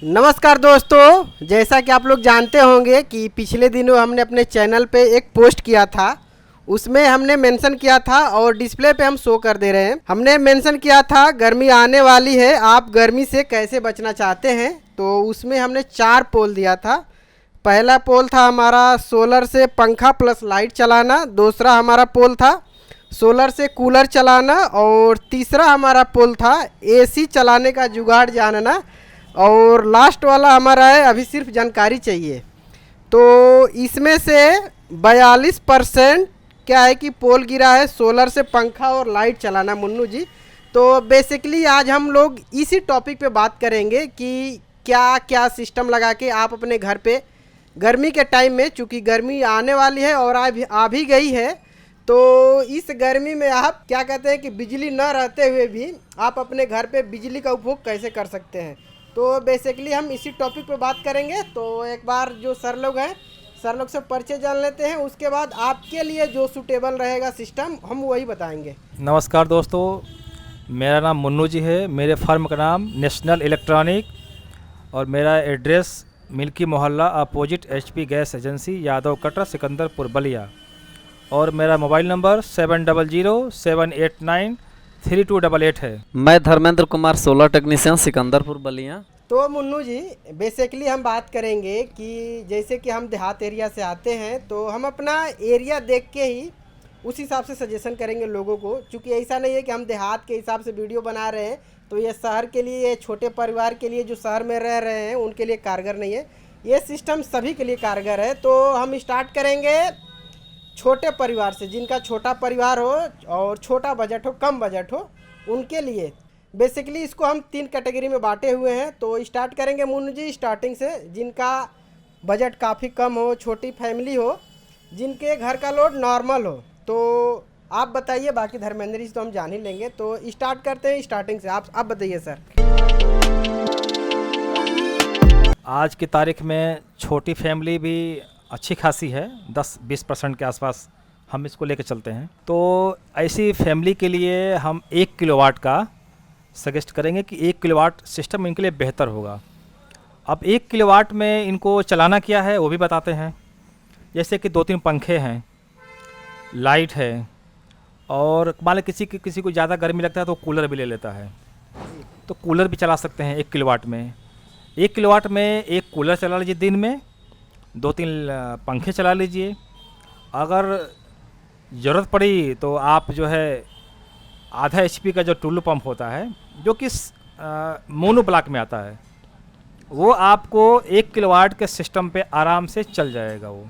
नमस्कार दोस्तों, जैसा कि आप लोग जानते होंगे कि पिछले दिनों हमने अपने चैनल पे एक पोस्ट किया था। उसमें हमने मेंशन किया था और डिस्प्ले पे हम शो कर दे रहे हैं। हमने मेंशन किया था गर्मी आने वाली है, आप गर्मी से कैसे बचना चाहते हैं। तो उसमें हमने 4 पोल दिया था। पहला पोल था हमारा सोलर से पंखा प्लस लाइट चलाना। दूसरा हमारा पोल था सोलर से कूलर चलाना। और तीसरा हमारा पोल था एसी चलाने का जुगाड़ जानना। और लास्ट वाला हमारा है अभी सिर्फ जानकारी चाहिए। तो इसमें से 42% क्या है कि पोल गिरा है सोलर से पंखा और लाइट चलाना मुन्नू जी। तो बेसिकली आज हम लोग इसी टॉपिक पे बात करेंगे कि क्या क्या सिस्टम लगा के आप अपने घर पे गर्मी के टाइम में, चूँकि गर्मी आने वाली है और आ भी गई है, तो इस गर्मी में आप क्या कहते हैं कि बिजली न रहते हुए भी आप अपने घर पे बिजली का उपभोग कैसे कर सकते हैं। तो बेसिकली हम इसी टॉपिक पे बात करेंगे। तो एक बार जो सर लोग हैं, सर लोग से परिचय जान लेते हैं, उसके बाद आपके लिए जो सूटेबल रहेगा सिस्टम हम वही बताएंगे। नमस्कार दोस्तों, मेरा नाम मुन्नू जी है। मेरे फर्म का नाम नेशनल इलेक्ट्रॉनिक और मेरा एड्रेस मिल्की मोहल्ला opposite HP gas agency, Yadav Katra, Sikandarpur, Ballia. और मेरा मोबाइल नंबर 7007893288 है। मैं धर्मेंद्र कुमार, सोलर टेक्नीशियन, सिकंदरपुर, बलिया। तो मुन्नू जी, बेसिकली हम बात करेंगे कि जैसे कि हम देहात एरिया से आते हैं, तो हम अपना एरिया देख के ही उस हिसाब से सजेशन करेंगे लोगों को। क्योंकि ऐसा नहीं है कि हम देहात के हिसाब से वीडियो बना रहे हैं तो ये शहर के लिए, छोटे परिवार के लिए जो शहर में रह रहे हैं उनके लिए कारगर नहीं है। ये सिस्टम सभी के लिए कारगर है। तो हम स्टार्ट करेंगे छोटे परिवार से, जिनका छोटा परिवार हो और छोटा बजट हो, कम बजट हो, उनके लिए बेसिकली इसको हम 3 कैटेगरी में बांटे हुए हैं। तो स्टार्ट करेंगे मुन्नू जी स्टार्टिंग से, जिनका बजट काफ़ी कम हो, छोटी फैमिली हो, जिनके घर का लोड नॉर्मल हो। तो आप बताइए, बाकी धर्मेंद्र जी तो हम जान ही लेंगे। तो स्टार्ट करते हैं स्टार्टिंग से। आप बताइए सर। आज की तारीख में छोटी फैमिली भी अच्छी खासी है, 10-20% के आसपास हम इसको लेकर चलते हैं। तो ऐसी फैमिली के लिए हम 1 किलोवाट का सजेस्ट करेंगे कि 1 किलोवाट सिस्टम इनके लिए बेहतर होगा। अब 1 किलोवाट में इनको चलाना क्या है वो भी बताते हैं। जैसे कि 2-3 पंखे हैं, लाइट है, और मान लें किसी को ज़्यादा गर्मी लगता है तो कूलर भी ले लेता है, तो कूलर भी चला सकते हैं 1 किलोवाट में। 1 किलोवाट में एक कूलर चला लीजिए, दिन में 2-3 पंखे चला लीजिए। अगर ज़रूरत पड़ी तो आप जो है आधा एचपी का जो टुल्लू पंप होता है, जो कि मोनो ब्लॉक में आता है, वो आपको 1 किलोवाट के सिस्टम पे आराम से चल जाएगा। वो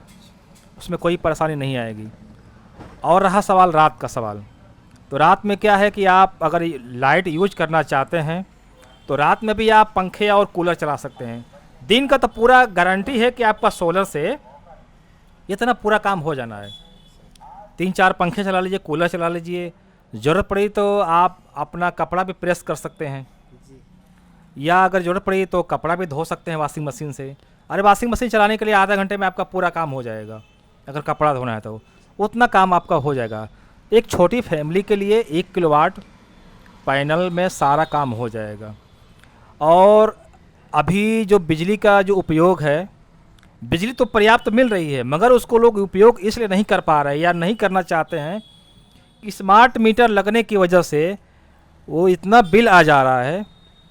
उसमें कोई परेशानी नहीं आएगी। और रहा सवाल रात का सवाल, तो रात में क्या है कि आप अगर लाइट यूज करना चाहते हैं तो रात में भी आप पंखे और कूलर चला सकते हैं। दिन का तो पूरा गारंटी है कि आपका सोलर से इतना पूरा काम हो जाना है। 3-4 पंखे चला लीजिए, कूलर चला लीजिए। ज़रूरत पड़ी तो आप अपना कपड़ा भी प्रेस कर सकते हैं, या अगर ज़रूरत पड़ी तो कपड़ा भी धो सकते हैं वाशिंग मशीन से। अरे वाशिंग मशीन चलाने के लिए आधा घंटे में आपका पूरा काम हो जाएगा। अगर कपड़ा धोना है तो उतना काम आपका हो जाएगा। एक छोटी फैमिली के लिए 1 किलोवाट पैनल में सारा काम हो जाएगा। और अभी जो बिजली का जो उपयोग है, बिजली तो पर्याप्त मिल रही है, मगर उसको लोग उपयोग इसलिए नहीं कर पा रहे या नहीं करना चाहते हैं कि स्मार्ट मीटर लगने की वजह से वो इतना बिल आ जा रहा है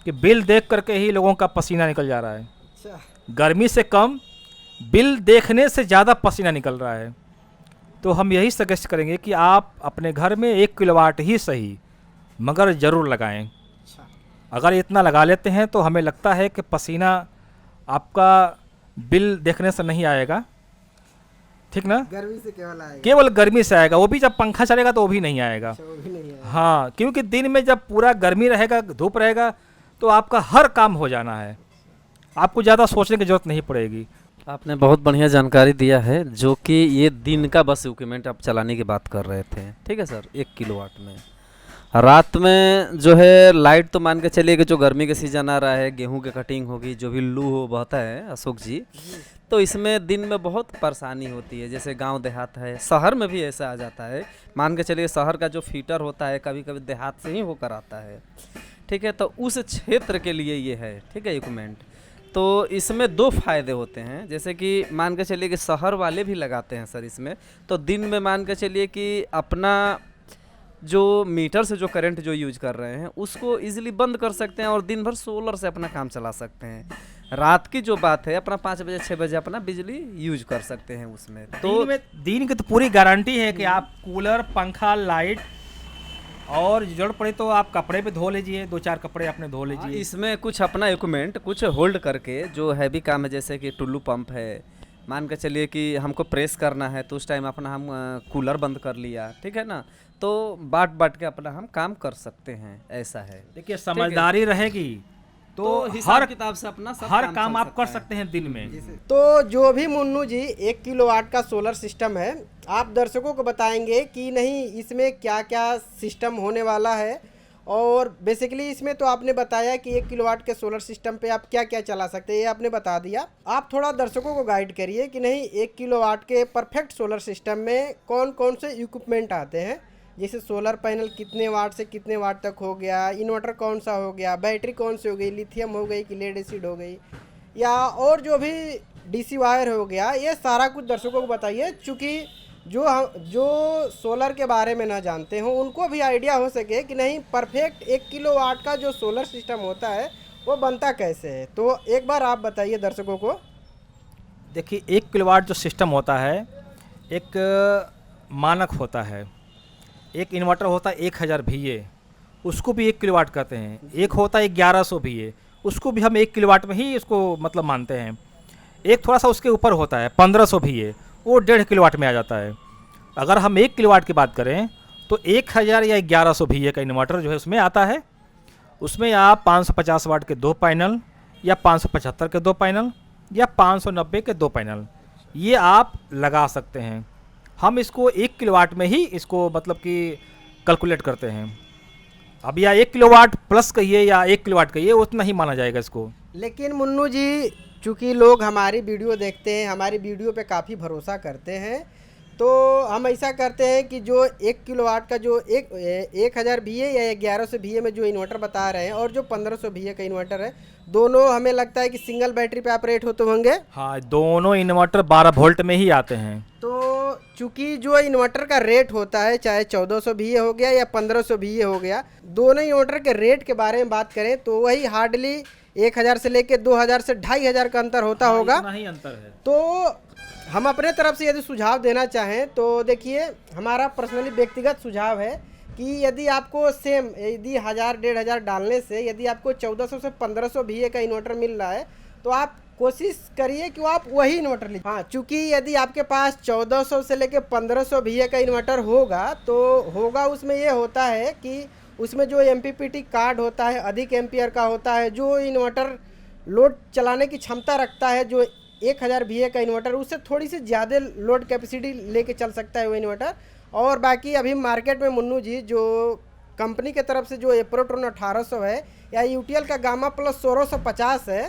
कि बिल देख करके ही लोगों का पसीना निकल जा रहा है। गर्मी से कम, बिल देखने से ज़्यादा पसीना निकल रहा है। तो हम यही सजेस्ट करेंगे कि आप अपने घर में 1 किलोवाट ही सही, मगर ज़रूर लगाएं। अगर इतना लगा लेते हैं तो हमें लगता है कि पसीना आपका बिल देखने से नहीं आएगा। ठीक ना? गर्मी से केवल आएगा, केवल गर्मी से आएगा। वो भी जब पंखा चलेगा तो वो भी नहीं आएगा। वो भी नहीं आएगा। हाँ, क्योंकि दिन में जब पूरा गर्मी रहेगा, धूप रहेगा, तो आपका हर काम हो जाना है, आपको ज़्यादा सोचने की ज़रूरत नहीं पड़ेगी। आपने बहुत बढ़िया जानकारी दिया है, जो कि ये दिन का बस इक्विपमेंट आप चलाने की बात कर रहे थे। ठीक है सर। 1 किलोवाट में रात में जो है लाइट, तो मान के चलिए कि जो गर्मी के सीज़न आ रहा है, गेहूं की कटिंग होगी, जो भी लू हो बहता है अशोक जी, तो इसमें दिन में बहुत परेशानी होती है। जैसे गांव देहात है, शहर में भी ऐसा आ जाता है। मान के चलिए शहर का जो फीटर होता है कभी कभी देहात से ही होकर आता है। ठीक है, तो उस क्षेत्र के लिए ये है। ठीक है, इक्विपमेंट। तो इसमें दो फायदे होते हैं। जैसे कि मान के चलिए कि शहर वाले भी लगाते हैं सर इसमें, तो दिन में मान के चलिए कि अपना जो मीटर से जो करंट जो यूज कर रहे हैं उसको इजीली बंद कर सकते हैं और दिन भर सोलर से अपना काम चला सकते हैं। रात की जो बात है अपना 5 बजे 6 बजे अपना बिजली यूज कर सकते हैं उसमें। तो दिन की तो पूरी गारंटी है कि आप कूलर, पंखा, लाइट और जरूरत पड़े तो आप कपड़े पे धो लीजिए, 2-4 कपड़े अपने धो लीजिए। इसमें कुछ अपना इक्विपमेंट कुछ होल्ड करके जो हैवी काम है, जैसे कि टुल्लू पंप है, मान के चलिए कि हमको प्रेस करना है तो उस टाइम अपना हम कूलर बंद कर लिया, ठीक है ना, तो बाट के अपना हम काम कर सकते हैं, ऐसा है। देखिए समझदारी रहेगी तो हिसाब किताब से अपना सब हर चल काम आप सकता कर है। सकते हैं दिन में। तो जो भी मुन्नू जी 1 किलोवाट का सोलर सिस्टम है, आप दर्शकों को बताएंगे कि नहीं इसमें क्या क्या सिस्टम होने वाला है, और बेसिकली इसमें तो आपने बताया कि 1 किलोवाट के सोलर सिस्टम पे आप क्या क्या चला सकते हैं, ये आपने बता दिया। आप थोड़ा दर्शकों को गाइड करिए कि नहीं 1 किलोवाट के परफेक्ट सोलर सिस्टम में कौन कौन से इक्विपमेंट आते हैं, जैसे सोलर पैनल कितने वाट से कितने वाट तक हो गया, इन्वर्टर कौन सा हो गया, बैटरी कौन सी हो गई, लिथियम हो गई कि लेड एसिड हो गई, या और जो भी डीसी वायर हो गया, ये सारा कुछ दर्शकों को बताइए। चूँकि जो सोलर के बारे में ना जानते हो उनको भी आइडिया हो सके कि नहीं परफेक्ट 1 किलोवाट का जो सोलर सिस्टम होता है वो बनता कैसे है। तो एक बार आप बताइए दर्शकों को। देखिए 1 किलोवाट जो सिस्टम होता है एक मानक होता है। एक इन्वर्टर होता है 1000 VA, उसको भी 1 किलोवाट कहते हैं। एक होता है 1100 VA, उसको भी हम 1 किलोवाट में ही इसको मतलब मानते हैं। एक थोड़ा सा उसके ऊपर होता है 1500 VA, वो 1.5 किलोवाट में आ जाता है। अगर हम 1 किलोवाट की बात करें तो 1000 या 1100 VA का इन्वर्टर जो है उसमें आता है। उसमें आप 550 वाट के 2 पैनल या 575 के 2 पैनल या 590 के 2 पैनल ये आप लगा सकते हैं। हम इसको 1 किलोवाट में ही इसको मतलब कि कैलकुलेट करते हैं। अब या 1 किलोवाट प्लस कहिए या 1 किलोवाट कहिए, उतना ही माना जाएगा इसको। लेकिन मुन्नू जी चूँकि लोग हमारी वीडियो देखते हैं, हमारी वीडियो पे काफ़ी भरोसा करते हैं, तो हम ऐसा करते हैं कि जो 1 किलोवाट का जो 1000 VA या 1100 VA में जो इन्वर्टर बता रहे हैं और जो 1500 VA का इन्वर्टर है, दोनों हमें लगता है कि सिंगल बैटरी पे ऑपरेट होते होंगे। हाँ, दोनों इन्वर्टर 12 वोल्ट में ही आते हैं। तो चूँकि जो इन्वर्टर का रेट होता है, चाहे 1400 VA हो गया या 1500 VA हो गया, दोनों इन्वर्टर के रेट के बारे में बात करें तो वही हार्डली 1000 से लेके 2000 से 2500 का अंतर होता होगा। इतना ही अंतर है। तो हम अपने तरफ से यदि सुझाव देना चाहें तो देखिए हमारा पर्सनली व्यक्तिगत सुझाव है कि यदि आपको सेम यदि 1000-1500 डालने से यदि आपको 1400 से 1500 VA का इन्वर्टर मिल रहा है तो आप कोशिश करिए कि आप वही इन्वर्टर लीजिए। हाँ, चूँकि यदि आपके पास 1400 से लेके 1500 VA का इन्वर्टर होगा तो उसमें ये होता है कि उसमें जो MPPT कार्ड होता है अधिक एम्पियर का होता है, जो इन्वर्टर लोड चलाने की क्षमता रखता है, जो 1000 VA का इन्वर्टर उससे थोड़ी सी ज़्यादा लोड कैपेसिटी लेके चल सकता है वो इन्वर्टर। और बाकी अभी मार्केट में मुन्नू जी जो कंपनी के तरफ से जो एप्रोट्रॉन 1800 है या यूटीएल का गामा प्लस 1650 है,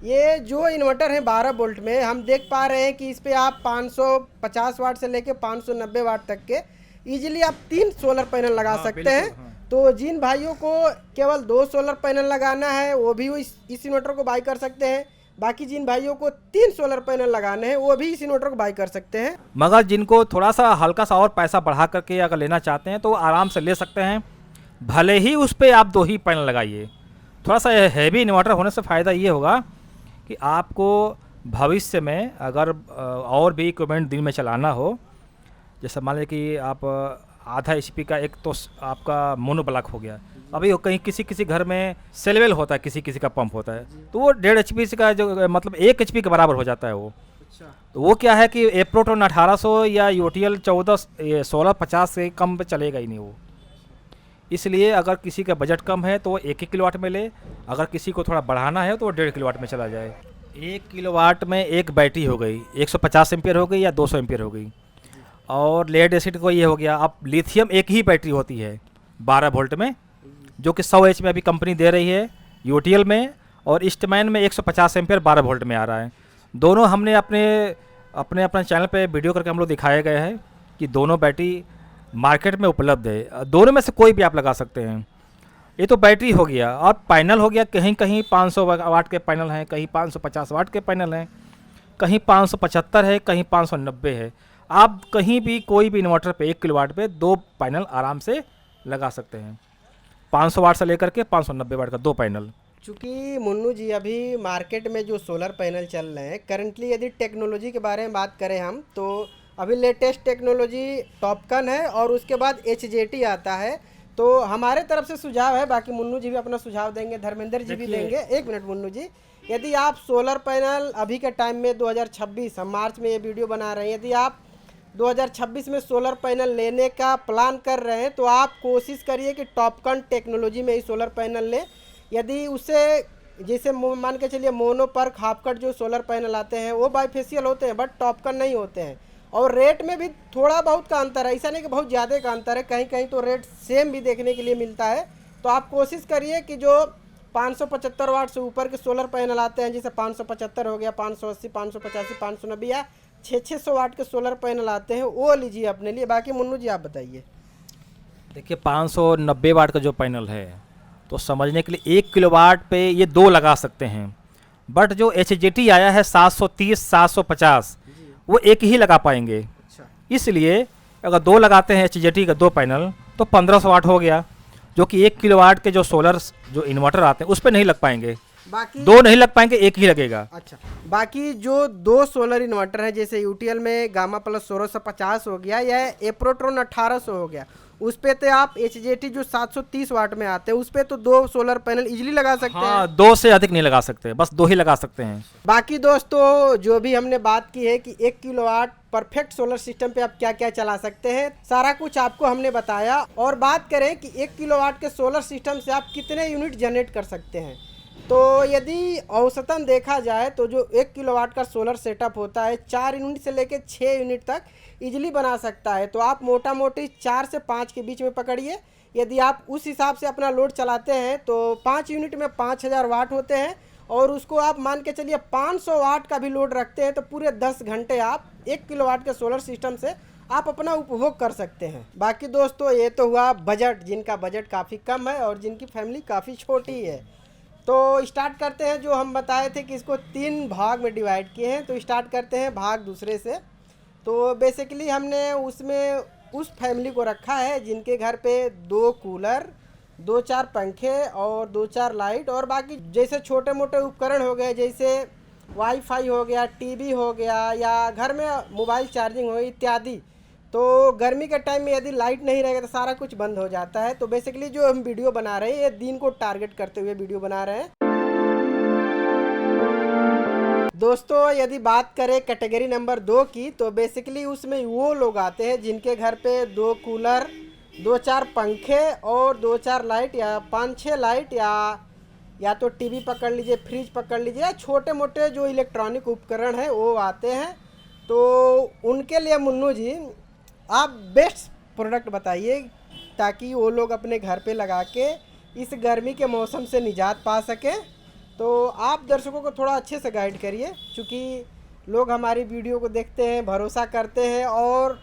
ये जो इन्वर्टर है 12 वोल्ट में, हम देख पा रहे हैं कि इस पर आप 550 वाट से लेके 590 वाट तक के ईजिली आप 3 सोलर पैनल लगा सकते हैं। हाँ। तो जिन भाइयों को केवल 2 सोलर पैनल लगाना है वो भी इस इन्वर्टर को बाई कर सकते हैं। बाकी जिन भाइयों को 3 सोलर पैनल लगाने हैं वो भी इस इन्वर्टर को बाई कर सकते हैं। मगर जिनको थोड़ा सा हल्का सा और पैसा बढ़ा करके अगर लेना चाहते हैं तो आराम से ले सकते हैं। भले ही उस पर आप 2 ही पैनल लगाइए। थोड़ा सा हैवी इन्वर्टर होने से फ़ायदा ये होगा कि आपको भविष्य में अगर और भी इक्विपमेंट दिन में चलाना हो, जैसे मान लीजिए कि आप आधा HP का एक तो आपका मोनो ब्लॉक हो गया, अभी कहीं किसी घर में सेलवेल होता है, किसी का पंप होता है, तो वो 1.5 HP का जो मतलब 1 HP के बराबर हो जाता है वो। तो वो क्या है कि एप्रोट्रॉन 1800 या यूटीएल 1650 से कम पे चलेगा ही नहीं वो। इसलिए अगर किसी का बजट कम है तो वो 1 किलोवाट में ले, अगर किसी को थोड़ा बढ़ाना है तो वो 1.5 किलोवाट में चला जाए। 1 किलोवाट में एक बैटरी हो गई, 150 एम्पियर हो गई या 200 एम्पियर हो गई, और लेड एसिड को ये हो गया। अब लिथियम एक ही बैटरी होती है 12 वोल्ट में, जो कि 100 H में अभी कंपनी दे रही है यूटीएल में, और ईस्टमैन में 150 एम्पियर 12 वोल्ट में आ रहा है। दोनों हमने अपने चैनल पे वीडियो करके हम लोग दिखाए गए हैं कि दोनों बैटरी मार्केट में उपलब्ध है। दोनों में से कोई भी आप लगा सकते हैं। ये तो बैटरी हो गया, और पैनल हो गया, कहीं कहीं 500 वाट के पैनल हैं, कहीं 550 वाट के पैनल हैं, कहीं 575 है, कहीं 590 है। आप कहीं भी कोई भी इन्वर्टर पे 1 किलोवाट पे 2 पैनल आराम से लगा सकते हैं, 500 वाट से लेकर के 590 वाट का 2 पैनल। चूँकि मुन्नू जी अभी मार्केट में जो सोलर पैनल चल रहे हैं करंटली, यदि टेक्नोलॉजी के बारे में बात करें हम, तो अभी लेटेस्ट टेक्नोलॉजी टॉपकन है और उसके बाद HJT आता है। तो हमारे तरफ से सुझाव है, बाकी मुन्नू जी भी अपना सुझाव देंगे, धर्मेंद्र जी भी देंगे। एक मिनट मुन्नू जी, यदि आप सोलर पैनल अभी के टाइम में 2026, हम मार्च में ये वीडियो बना रहे हैं, यदि आप 2026 में सोलर पैनल लेने का प्लान कर रहे हैं तो आप कोशिश करिए कि टॉपकन टेक्नोलॉजी में ही सोलर पैनल लें। यदि उसे जैसे मान के चलिए मोनोपर्क हाफकट जो सोलर पैनल आते हैं वो बाईफेशियल होते हैं, बट टॉपकन नहीं होते हैं, और रेट में भी थोड़ा बहुत का अंतर है, ऐसा नहीं कि बहुत ज़्यादा का अंतर है, कहीं कहीं तो रेट सेम भी देखने के लिए मिलता है। तो आप कोशिश करिए कि जो 575 वाट से ऊपर के सोलर पैनल आते हैं, जैसे 575 हो गया, 580, 585, 590 या 600 वाट के सोलर पैनल आते हैं, वो लीजिए अपने लिए। बाकी मुन्नू जी आप बताइए। देखिए 590 वाट का जो पैनल है, तो समझने के लिए 1 किलोवाट पे ये 2 लगा सकते हैं, बट जो HJT आया है 730, 750 वो एक ही लगा पाएंगे। अच्छा। इसलिए अगर 2 लगाते हैं HJT का 2 पैनल तो 1500 वाट हो गया, जो कि 1 किलोवाट के जो सोलर जो इन्वर्टर आते हैं उस पर नहीं लग पाएंगे, बाकी 2 नहीं लग पाएंगे, एक ही लगेगा। अच्छा, बाकी जो 2 सोलर इन्वर्टर है, जैसे UTL में गामा प्लस 1650 हो गया या एप्रोट्रॉन 1800 हो गया, उस पे तो आप HJT जो 730 वाट में आते हैं उस पे तो 2 सोलर पैनल इजीली लगा सकते हैं। हाँ, 2 से अधिक नहीं लगा सकते, बस 2 ही लगा सकते हैं। बाकी दोस्तों जो भी हमने बात की है कि 1 किलोवाट परफेक्ट सोलर सिस्टम पे आप क्या क्या चला सकते हैं, सारा कुछ आपको हमने बताया। और बात करें कि 1 किलोवाट के सोलर सिस्टम से आप कितने यूनिट जनरेट कर सकते हैं, तो यदि औसतन देखा जाए तो जो 1 किलोवाट का सोलर सेटअप होता है 4 यूनिट से लेकर 6 यूनिट तक इजीली बना सकता है। तो आप मोटा मोटी 4 से 5 के बीच में पकड़िए। यदि आप उस हिसाब से अपना लोड चलाते हैं तो 5 यूनिट में 5000 वाट होते हैं, और उसको आप मान के चलिए 500 वाट का भी लोड रखते हैं तो पूरे 10 घंटे आप 1 किलोवाट के सोलर सिस्टम से आप अपना उपभोग कर सकते हैं। बाकी दोस्तों ये तो हुआ बजट, जिनका बजट काफ़ी कम है और जिनकी फैमिली काफ़ी छोटी है। तो स्टार्ट करते हैं, जो हम बताए थे कि इसको 3 भाग में डिवाइड किए हैं, तो स्टार्ट करते हैं भाग दूसरे से। तो बेसिकली हमने उसमें उस फैमिली को रखा है जिनके घर पे 2 कूलर, 2-4 पंखे और 2-4 लाइट, और बाकी जैसे छोटे मोटे उपकरण हो गए, जैसे वाईफाई हो गया, टीवी हो गया, या घर में मोबाइल चार्जिंग हो इत्यादि। तो गर्मी के टाइम में यदि लाइट नहीं रहेगा तो सारा कुछ बंद हो जाता है। तो बेसिकली जो हम वीडियो बना रहे हैं ये दिन को टारगेट करते हुए वीडियो बना रहे हैं। दोस्तों यदि बात करें कैटेगरी नंबर 2 की, तो बेसिकली उसमें वो लोग आते हैं जिनके घर पे 2 कूलर, 2-4 पंखे और 2-4 लाइट या 5-6 लाइट, या तो टीवी पकड़ लीजिए, फ्रिज पकड़ लीजिए, या छोटे मोटे जो इलेक्ट्रॉनिक उपकरण हैं वो आते हैं। तो उनके लिए मुन्नू जी आप बेस्ट प्रोडक्ट बताइए ताकि वो लोग अपने घर पे लगा के इस गर्मी के मौसम से निजात पा सकें। तो आप दर्शकों को थोड़ा अच्छे से गाइड करिए, क्योंकि लोग हमारी वीडियो को देखते हैं, भरोसा करते हैं, और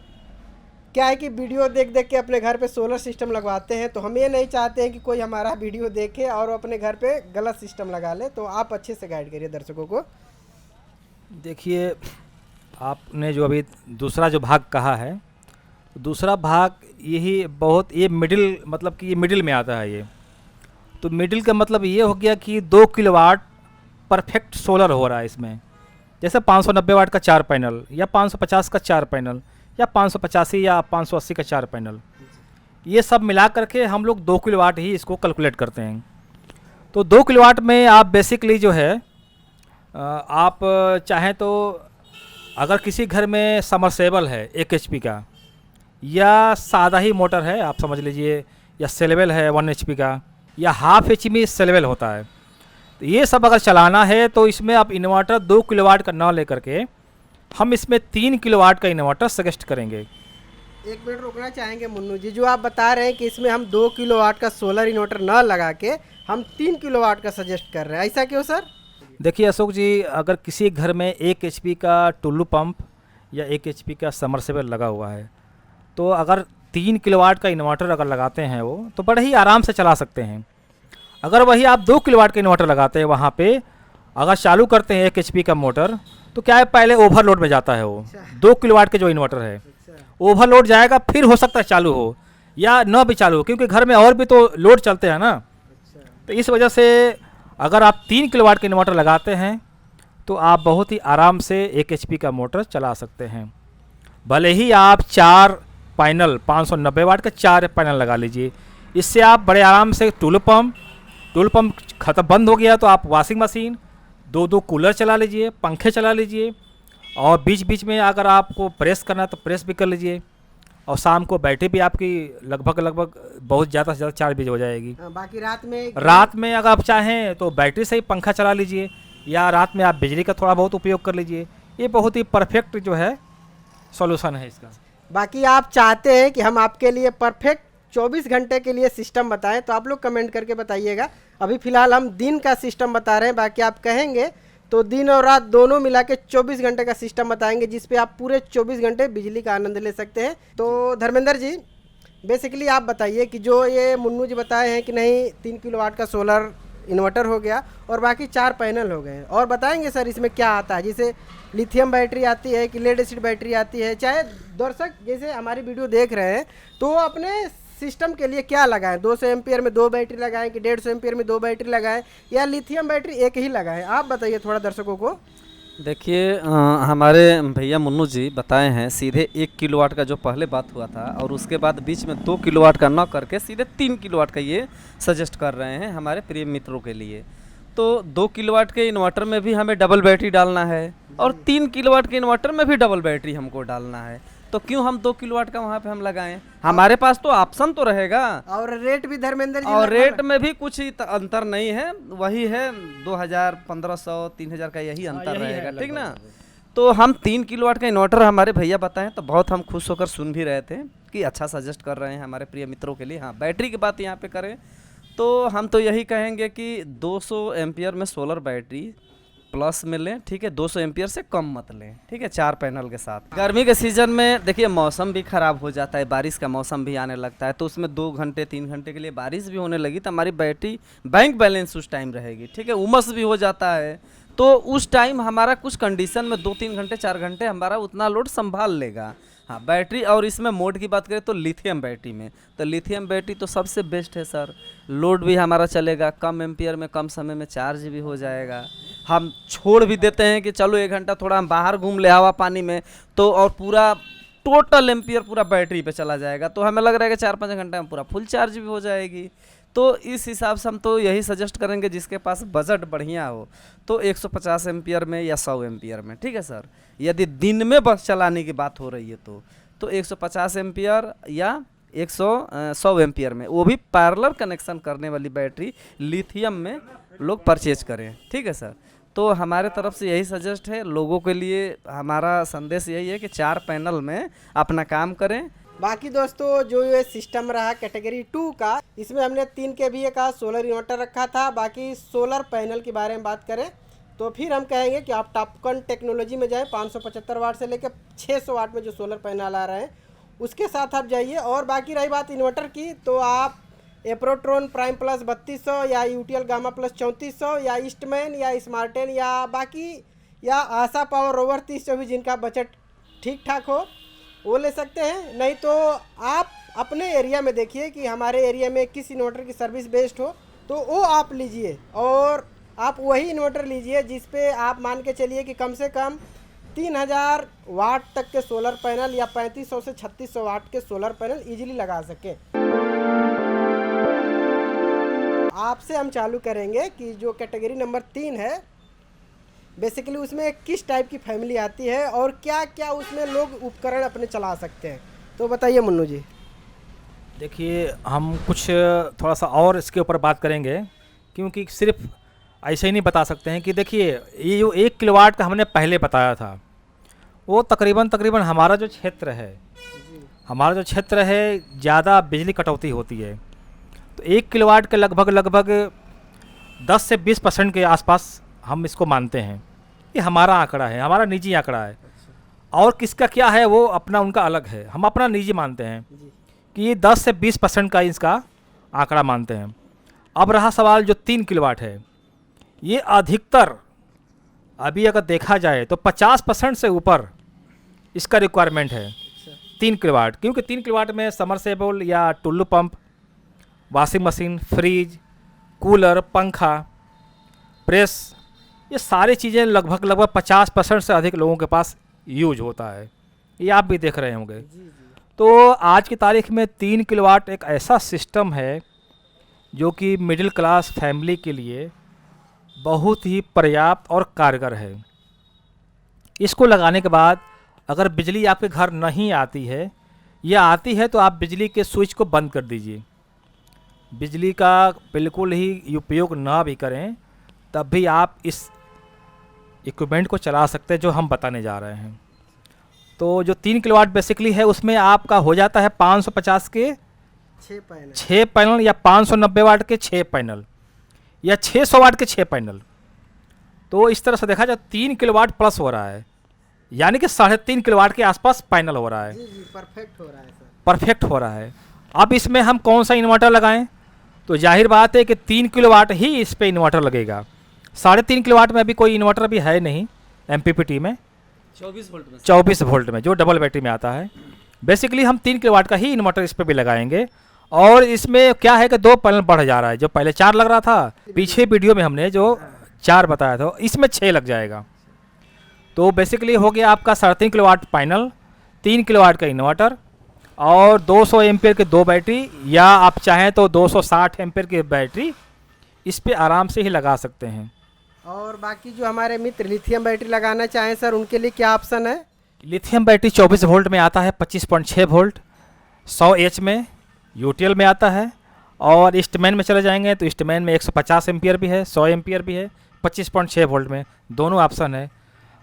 क्या है कि वीडियो देख देख के अपने घर पे सोलर सिस्टम लगवाते हैं। तो हम ये नहीं चाहते हैं कि कोई हमारा वीडियो देखे और अपने घर पे गलत सिस्टम लगा ले। तो आप अच्छे से गाइड करिए दर्शकों को। देखिए आपने जो अभी दूसरा जो भाग कहा है, दूसरा भाग यही बहुत ये मिडिल, मतलब कि ये मिडिल में आता है ये। तो मिडिल का मतलब ये हो गया कि 2 किलोवाट परफेक्ट सोलर हो रहा है इसमें, जैसे 590 वाट का 4 पैनल, या 550 का 4 पैनल, या 585 या 580 का 4 पैनल, ये सब मिला करके हम लोग 2 किलोवाट ही इसको कैलकुलेट करते हैं। तो 2 किलोवाट में आप बेसिकली जो है आप चाहें तो अगर किसी घर में समरसेबल है 1 HP का, या सादा ही मोटर है आप समझ लीजिए, या सेलेबल है 1 HP का, या हाफ HP सेलेबल होता है, तो ये सब अगर चलाना है तो इसमें आप इन्वर्टर 2 किलोवाट का ना लेकर के हम इसमें 3 किलोवाट का इन्वर्टर सजेस्ट करेंगे। 1 मिनट रुकना चाहेंगे मुन्नू जी, जो आप बता रहे हैं कि इसमें हम 2 किलोवाट का सोलर इन्वर्टर ना लगा के हम 3 किलोवाट का सजेस्ट कर रहे हैं, ऐसा क्यों सर? देखिए अशोक जी, अगर किसी घर में 1 HP का टुल्लू पंप या 1 HP का समरसेबल लगा हुआ है, तो अगर 3 किलोवाट का इन्वर्टर अगर लगाते हैं वो, तो बड़े ही आराम से चला सकते हैं। अगर वही आप 2 किलोवाट का इन्वर्टर लगाते हैं वहाँ पे, अगर चालू करते हैं 1 HP का मोटर, तो क्या है पहले ओवरलोड में जाता है वो। 2 किलोवाट के जो इन्वर्टर है ओवरलोड जाएगा, फिर हो सकता है चालू हो या न भी चालू हो, क्योंकि घर में और भी तो लोड चलते हैं ना। तो इस वजह से अगर आप 3 किलोवाट का इन्वर्टर लगाते हैं तो आप बहुत ही आराम से 1 HP का मोटर चला सकते हैं। भले ही आप 4 पैनल 590 वाट के 4 पैनल लगा लीजिए, इससे आप बड़े आराम से टूल पंप खत्म बंद हो गया तो आप वॉशिंग मशीन, 2 कूलर चला लीजिए, पंखे चला लीजिए, और बीच बीच में अगर आपको प्रेस करना है तो प्रेस भी कर लीजिए, और शाम को बैटरी भी आपकी लगभग बहुत ज़्यादा से ज़्यादा चार्ज हो जाएगी। बाकी रात में अगर आप चाहें तो बैटरी से ही पंखा चला लीजिए, या रात में आप बिजली का थोड़ा बहुत उपयोग कर लीजिए। ये बहुत ही परफेक्ट जो है सॉल्यूशन है इसका। बाकी आप चाहते हैं कि हम आपके लिए परफेक्ट 24 घंटे के लिए सिस्टम बताएं तो आप लोग कमेंट करके बताइएगा। अभी फ़िलहाल हम दिन का सिस्टम बता रहे हैं, बाकी आप कहेंगे तो दिन और रात दोनों मिला के 24 घंटे का सिस्टम बताएंगे, जिस पे आप पूरे 24 घंटे बिजली का आनंद ले सकते हैं। तो धर्मेंद्र जी, बेसिकली आप बताइए कि जो ये मुन्नू जी बताए हैं कि नहीं 3 किलोवाट का सोलर इन्वर्टर हो गया और बाकी 4 पैनल हो गए, और बताएंगे सर इसमें क्या आता है, जैसे लिथियम बैटरी आती है कि लेड एसिड बैटरी आती है, चाहे दर्शक जैसे हमारी वीडियो देख रहे हैं तो अपने सिस्टम के लिए क्या लगाएं, 200 एम्पियर में 2 बैटरी लगाएं कि 150 एम्पियर में 2 बैटरी लगाएं, या लिथियम बैटरी एक ही लगाएं, आप बताइए थोड़ा दर्शकों को। देखिए हमारे भैया मुन्नू जी बताए हैं सीधे 1 किलोवाट का जो पहले बात हुआ था, और उसके बाद बीच में 2 किलोवाट का न करके सीधे 3 किलोवाट का ये सजेस्ट कर रहे हैं हमारे प्रिय मित्रों के लिए। तो 2 किलोवाट के इन्वर्टर में भी हमें डबल बैटरी डालना है और 3 किलोवाट के इन्वर्टर में भी डबल बैटरी हमको डालना है, तो क्यों हम 2 किलोवाट का वहाँ पे हम लगाएं? हमारे पास तो ऑप्शन तो रहेगा, और रेट भी धर्मेंद्र जी, और रेट में भी कुछ ही अंतर नहीं है, वही है 2000 1500 3000 का यही अंतर रहेगा, ठीक ना। तो हम 3 किलोवाट का इन्वर्टर हमारे भैया बताएं तो बहुत हम खुश होकर सुन भी रहे थे कि अच्छा सजेस्ट कर रहे हैं हमारे प्रिय मित्रों के लिए। हाँ, बैटरी की बात यहाँ पे करें तो हम तो यही कहेंगे कि 200 एम्पियर में सोलर बैटरी प्लस में लें, ठीक है, 200 एम्पियर से कम मत लें, ठीक है, 4 पैनल के साथ। गर्मी के सीज़न में देखिए मौसम भी ख़राब हो जाता है, बारिश का मौसम भी आने लगता है, तो उसमें 2 घंटे 3 घंटे के लिए बारिश भी होने लगी तो हमारी बैटरी बैंक बैलेंस उस टाइम रहेगी, ठीक है, उमस भी हो जाता है, तो उस टाइम हमारा कुछ कंडीशन में 2-3 घंटे 4 घंटे हमारा उतना लोड संभाल लेगा। हाँ, बैटरी, और इसमें मोड की बात करें तो लिथियम बैटरी में, तो लिथियम बैटरी तो सबसे बेस्ट है सर, लोड भी हमारा चलेगा, कम एम्पियर में कम समय में चार्ज भी हो जाएगा। हम छोड़ भी देते हैं कि चलो 1 घंटा थोड़ा हम बाहर घूम ले हवा पानी में, तो और पूरा टोटल एम्पियर पूरा बैटरी पे चला जाएगा, तो हमें लग रहा है कि 4-5 घंटे में पूरा फुल चार्ज भी हो जाएगी। तो इस हिसाब से हम तो यही सजेस्ट करेंगे जिसके पास बजट बढ़िया हो तो 150 एम्पियर में या 100 एम्पियर में, ठीक है सर। यदि दिन में बस चलाने की बात हो रही है तो 150 एम्पियर या 100 एम्पियर में, वो भी पैरेलल कनेक्शन करने वाली बैटरी लिथियम में लोग परचेज करें, ठीक है सर। तो हमारे तरफ से यही सजेस्ट है लोगों के लिए, हमारा संदेश यही है कि 4 पैनल में अपना काम करें। बाकी दोस्तों जो ये सिस्टम रहा कैटेगरी 2 का, इसमें हमने 3 kVA का सोलर इन्वर्टर रखा था। बाकी सोलर पैनल के बारे में बात करें तो फिर हम कहेंगे कि आप टॉपकन टेक्नोलॉजी में जाएं, 575 वाट से लेकर 600 वाट में जो सोलर पैनल आ रहे हैं उसके साथ आप जाइए। और बाकी रही बात इन्वर्टर की, तो आप एप्रोट्रॉन प्राइम प्लस 3200 या यूटीएल गामा प्लस 3400 या ईस्टमैन या स्मार्टेन या बाकी या आशा पावर रोवर 3024 जिनका बजट ठीक ठाक हो वो ले सकते हैं। नहीं तो आप अपने एरिया में देखिए कि हमारे एरिया में किस इन्वर्टर की सर्विस बेस्ट हो तो वो आप लीजिए, और आप वही इन्वर्टर लीजिए जिस पे आप मान के चलिए कि कम से कम 3000 वाट तक के सोलर पैनल या 3500 से 3600 वाट के सोलर पैनल इजीली लगा सकें। आपसे हम चालू करेंगे कि जो कैटेगरी नंबर 3 है, बेसिकली उसमें किस टाइप की फैमिली आती है और क्या क्या उसमें लोग उपकरण अपने चला सकते हैं, तो बताइए मुन्नू जी। देखिए हम कुछ थोड़ा सा और इसके ऊपर बात करेंगे, क्योंकि सिर्फ ऐसे ही नहीं बता सकते हैं कि देखिए ये जो 1 किलोवाट का हमने पहले बताया था वो तकरीबन हमारा जो क्षेत्र है ज़्यादा बिजली कटौती होती है, तो 1 किलोवाट के लगभग 10 से 20% के आसपास हम इसको मानते हैं। ये हमारा आंकड़ा है, हमारा निजी आंकड़ा है, और किसका क्या है वो अपना उनका अलग है, हम अपना निजी मानते हैं कि ये 10 से 20% का इसका आंकड़ा मानते हैं। अब रहा सवाल जो 3 किलोवाट है, ये अधिकतर अभी अगर देखा जाए तो 50% से ऊपर इसका रिक्वायरमेंट है 3 किलोवाट, क्योंकि 3 किलोवाट में समरसेबल या Tullu pump, washing machine, fridge, cooler, पंखा, प्रेस, ये सारी चीज़ें लगभग 50% से अधिक लोगों के पास यूज होता है। ये आप भी देख रहे होंगे। तो आज की तारीख में 3 किलोवाट एक ऐसा सिस्टम है जो कि मिडिल क्लास फैमिली के लिए बहुत ही पर्याप्त और कारगर है। इसको लगाने के बाद अगर बिजली आपके घर नहीं आती है या आती है तो आप बिजली के स्विच को बंद कर दीजिए। बिजली का बिल्कुल ही उपयोग ना भी करें, तब भी आप इस इक्विपमेंट को चला सकते हैं जो हम बताने जा रहे हैं। तो जो 3 किलोवाट बेसिकली है उसमें आपका हो जाता है 550 के 6 पैनल या 590 वाट के 6 पैनल या 600 वाट के 6 पैनल। तो इस तरह से देखा जाए 3 किलोवाट प्लस हो रहा है, यानी कि 3.5 किलोवाट के आसपास पैनल हो रहा है। परफेक्ट हो रहा है सर। परफेक्ट हो रहा है। अब इसमें हम कौन सा इन्वर्टर लगाएं? तो जाहिर बात है कि 3 किलोवाट ही इस पे इन्वर्टर लगेगा। 3.5 किलोवाट में अभी कोई इन्वर्टर भी है नहीं MPPT में, 24 वोल्ट में जो डबल बैटरी में आता है। बेसिकली हम 3 किलोवाट का ही इन्वर्टर इस पर भी लगाएंगे। और इसमें क्या है कि 2 पैनल बढ़ जा रहा है, जो पहले 4 लग रहा था, पीछे वीडियो में हमने जो 4 बताया था, इसमें 6 लग जाएगा। तो बेसिकली हो गया आपका 3.5 किलोवाट पैनल, 3 किलोवाट का इन्वर्टर और 200 एम्पियर के 2 बैटरी, या आप चाहें तो 260 एम्पियर की बैटरी इस पे आराम से ही लगा सकते हैं। और बाकी जो हमारे मित्र लिथियम बैटरी लगाना चाहें सर, उनके लिए क्या ऑप्शन है? लिथियम बैटरी 24 वोल्ट में आता है, 25.6 वोल्ट, 100 एच में, यूटीएल में आता है। और ईस्टमैन में चले जाएंगे तो ईस्टमैन में 150 एम्पियर भी है, 100 एम्पियर भी है, 25.6 वोल्ट में, दोनों ऑप्शन है।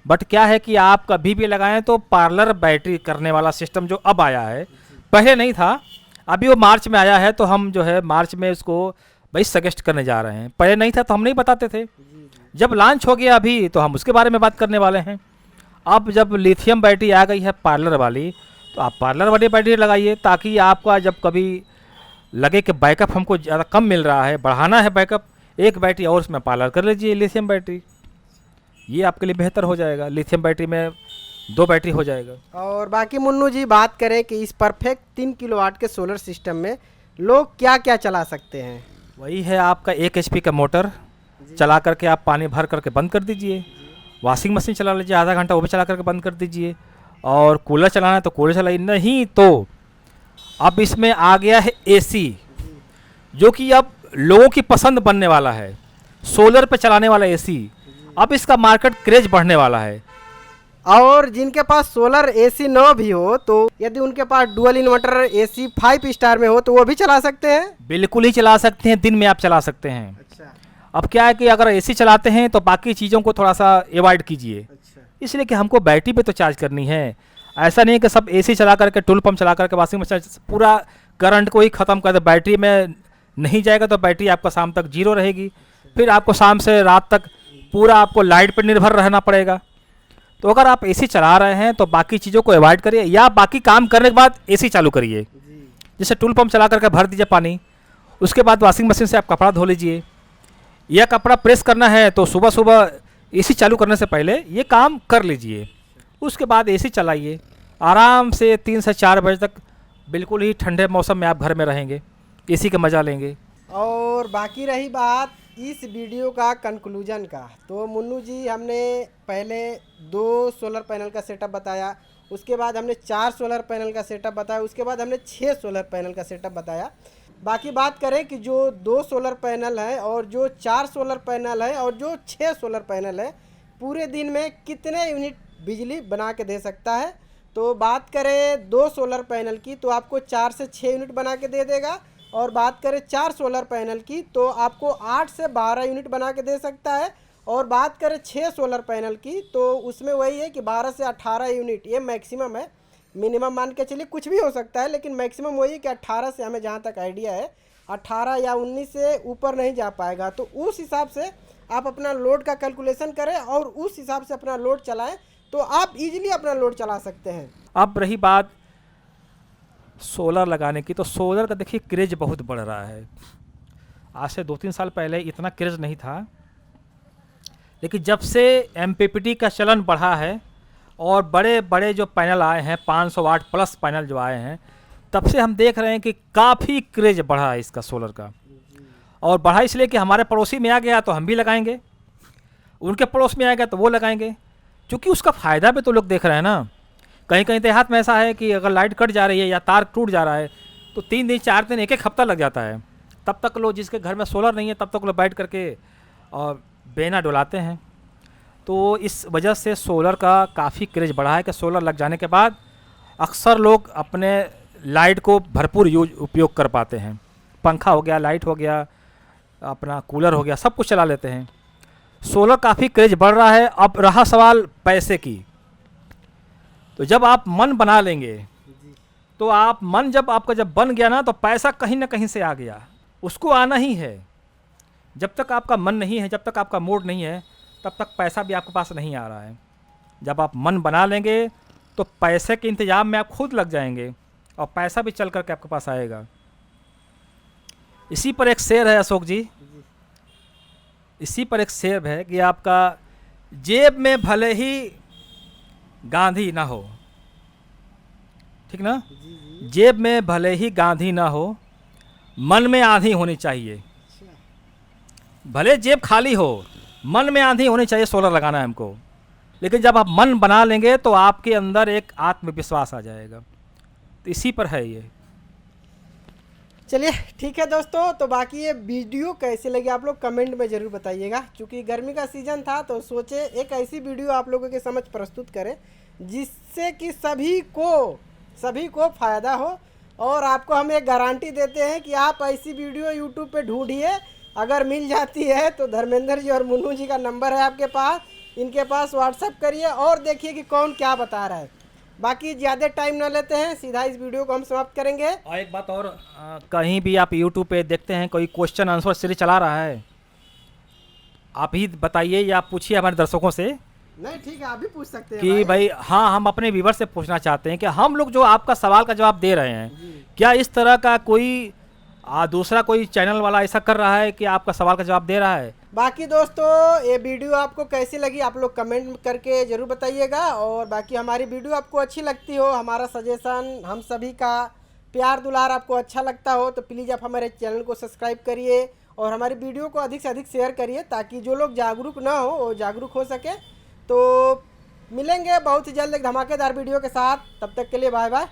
बट क्या है कि आप कभी भी लगाएं तो पार्लर बैटरी करने वाला सिस्टम जो अब आया है, पहले नहीं था, अभी वो मार्च में आया है, तो हम जो है मार्च में उसको भाई सजेस्ट करने जा रहे हैं। पहले नहीं था तो हम नहीं बताते थे, जब लॉन्च हो गया अभी तो हम उसके बारे में बात करने वाले हैं। अब जब लिथियम बैटरी आ गई है पार्लर वाली, तो आप पार्लर वाली बैटरी लगाइए, ताकि आपका जब कभी लगे कि बैकअप हमको ज़्यादा कम मिल रहा है, बढ़ाना है बैकअप, एक बैटरी और उसमें पार्लर कर लीजिए लिथियम बैटरी, ये आपके लिए बेहतर हो जाएगा। लिथियम बैटरी में 2 बैटरी हो जाएगा। और बाकी मुन्नू जी बात करें कि इस परफेक्ट 3 किलोवाट के सोलर सिस्टम में लोग क्या क्या चला सकते हैं? वही है आपका 1 HP का मोटर चला करके आप पानी भर करके बंद कर दीजिए, वॉशिंग मशीन चला लीजिए आधा घंटा, वो भी चला करके बंद कर दीजिए, और कूलर चलाना है तो कूलर चलाइए। नहीं तो अब इसमें आ गया है AC, जो कि अब लोगों की पसंद बनने वाला है, सोलर पे चलाने वाला AC। अब इसका मार्केट क्रेज बढ़ने वाला है। और जिनके पास सोलर AC न भी हो, तो यदि उनके पास डुअल इन्वर्टर AC 5 स्टार में हो तो वो भी चला सकते हैं? बिल्कुल ही चला सकते हैं, दिन में आप चला सकते हैं। अच्छा। अब क्या है कि अगर AC चलाते हैं तो बाकी चीज़ों को थोड़ा सा अवॉइड कीजिए, अच्छा। इसलिए कि हमको बैटरी पे तो चार्ज करनी है। ऐसा नहीं कि सब AC चला करके, टूल पंप चला करके, वॉशिंग मशीन पूरा करंट को ही ख़त्म कर दे, बैटरी में नहीं जाएगा तो बैटरी आपका शाम तक 0 रहेगी, फिर आपको शाम से रात तक पूरा आपको लाइट पर निर्भर रहना पड़ेगा। तो अगर आप AC चला रहे हैं तो बाकी चीज़ों को अवॉइड करिए, या बाकी काम करने के बाद AC चालू करिए। जैसे टूल पंप चला करके भर दीजिए पानी, उसके बाद वॉशिंग मशीन से आप कपड़ा धो लीजिए, या कपड़ा प्रेस करना है तो सुबह सुबह AC चालू करने से पहले ये काम कर लीजिए, उसके बाद AC चलाइए। आराम से 3 से 4 बजे तक बिल्कुल ही ठंडे मौसम में आप घर में रहेंगे, AC का मज़ा लेंगे। और बाकी रही बात इस वीडियो का कंक्लूजन का, तो मुन्नू जी हमने पहले 2 सोलर पैनल का सेटअप बताया, उसके बाद हमने 4 सोलर पैनल का सेटअप बताया, उसके बाद हमने 6 सोलर पैनल का सेटअप बताया। बाकी बात करें कि जो 2 सोलर पैनल है और जो 4 सोलर पैनल है और जो 6 सोलर पैनल है, पूरे दिन में कितने यूनिट बिजली बना के दे सकता है? तो बात करें 2 सोलर पैनल की तो आपको 4 से 6 यूनिट बना के दे देगा, और बात करें 4 सोलर पैनल की तो आपको 8 से 12 यूनिट बना के दे सकता है, और बात करें 6 सोलर पैनल की तो उसमें वही है कि 12 से 18 यूनिट, ये मैक्सिमम है। मिनिमम मान के चलिए कुछ भी हो सकता है, लेकिन मैक्सिमम वही है कि 18 से, हमें जहाँ तक आइडिया है 18 या 19 से ऊपर नहीं जा पाएगा। तो उस हिसाब से आप अपना लोड का कैलकुलेशन करें और उस हिसाब से अपना लोड चलाएं, तो आप इजीली अपना लोड चला सकते हैं। अब रही बात सोलर लगाने की, तो सोलर का देखिए क्रेज बहुत बढ़ रहा है। आज से 2-3 साल पहले इतना क्रेज़ नहीं था, लेकिन जब से एमपीपीटी का चलन बढ़ा है और बड़े बड़े जो पैनल आए हैं 500 वाट प्लस पैनल जो आए हैं, तब से हम देख रहे हैं कि काफ़ी क्रेज बढ़ा है इसका सोलर का। और बढ़ा इसलिए कि हमारे पड़ोसी में आ गया तो हम भी लगाएंगे, उनके पड़ोस में आ गया तो वो लगाएंगे, क्योंकि उसका फ़ायदा भी तो लोग देख रहे हैं ना। कहीं कहीं देहात में ऐसा है कि अगर लाइट कट जा रही है या तार टूट जा रहा है तो 3 दिन 4 दिन 1-1 हफ्ता लग जाता है। तब तक लोग, जिसके घर में सोलर नहीं है, तब तक लोग बैठ करके और बेना डुलाते हैं। तो इस वजह से सोलर का काफ़ी क्रेज बढ़ा है कि सोलर लग जाने के बाद अक्सर लोग अपने लाइट को भरपूर उपयोग कर पाते हैं। पंखा हो गया, लाइट हो गया, अपना कूलर हो गया, सब कुछ चला लेते हैं। सोलर काफ़ी क्रेज बढ़ रहा है। अब रहा सवाल पैसे की, तो जब आप मन बना लेंगे तो आप मन जब आपका जब बन गया ना, तो पैसा कहीं ना कहीं से आ गया, उसको आना ही है। जब तक आपका मन नहीं है, जब तक आपका मूड नहीं है, तब तक पैसा भी आपके पास नहीं आ रहा है। जब आप मन बना लेंगे तो पैसे के इंतजाम में आप खुद लग जाएंगे और पैसा भी चल करके आपके पास आएगा। इसी पर एक शेर है अशोक जी, इसी पर एक शेर है कि आपका जेब में भले ही गांधी ना हो, ठीक ना, जेब में भले ही गांधी ना हो, मन में आंधी होनी चाहिए। भले जेब खाली हो, मन में आंधी होनी चाहिए। सोलर लगाना है हमको, लेकिन जब आप मन बना लेंगे तो आपके अंदर एक आत्मविश्वास आ जाएगा। तो इसी पर है ये। चलिए ठीक है दोस्तों, तो बाकी ये वीडियो कैसी लगी आप लोग कमेंट में ज़रूर बताइएगा। क्योंकि गर्मी का सीज़न था तो सोचे एक ऐसी वीडियो आप लोगों के समझ प्रस्तुत करें जिससे कि सभी को फ़ायदा हो। और आपको हम एक गारंटी देते हैं कि आप ऐसी वीडियो यूट्यूब पे ढूंढिए, अगर मिल जाती है तो धर्मेंद्र जी और मुन्नू जी का नंबर है आपके पास, इनके पास व्हाट्सएप करिए और देखिए कि कौन क्या बता रहा है। बाकी ज़्यादा टाइम ना लेते हैं, सीधा इस वीडियो को हम समाप्त करेंगे। और एक बात और, कहीं भी आप YouTube पे देखते हैं कोई क्वेश्चन आंसर सीरीज चला रहा है, आप ही बताइए या पूछिए हमारे दर्शकों से। नहीं ठीक है, आप भी पूछ सकते हैं कि भाई हाँ, हम अपने व्यूवर से पूछना चाहते हैं कि हम लोग जो आपका सवाल का जवाब दे रहे हैं, क्या इस तरह का कोई दूसरा कोई चैनल वाला ऐसा कर रहा है कि आपका सवाल का जवाब दे रहा है। बाकी दोस्तों ये वीडियो आपको कैसी लगी आप लोग कमेंट करके ज़रूर बताइएगा। और बाकी हमारी वीडियो आपको अच्छी लगती हो, हमारा सजेशन, हम सभी का प्यार दुलार आपको अच्छा लगता हो तो प्लीज़ आप हमारे चैनल को सब्सक्राइब करिए और हमारी वीडियो को अधिक से अधिक शेयर करिए, ताकि जो लोग जागरूक ना हो वो जागरूक हो सके। तो मिलेंगे बहुत ही जल्द एक धमाकेदार वीडियो के साथ, तब तक के लिए बाय बाय।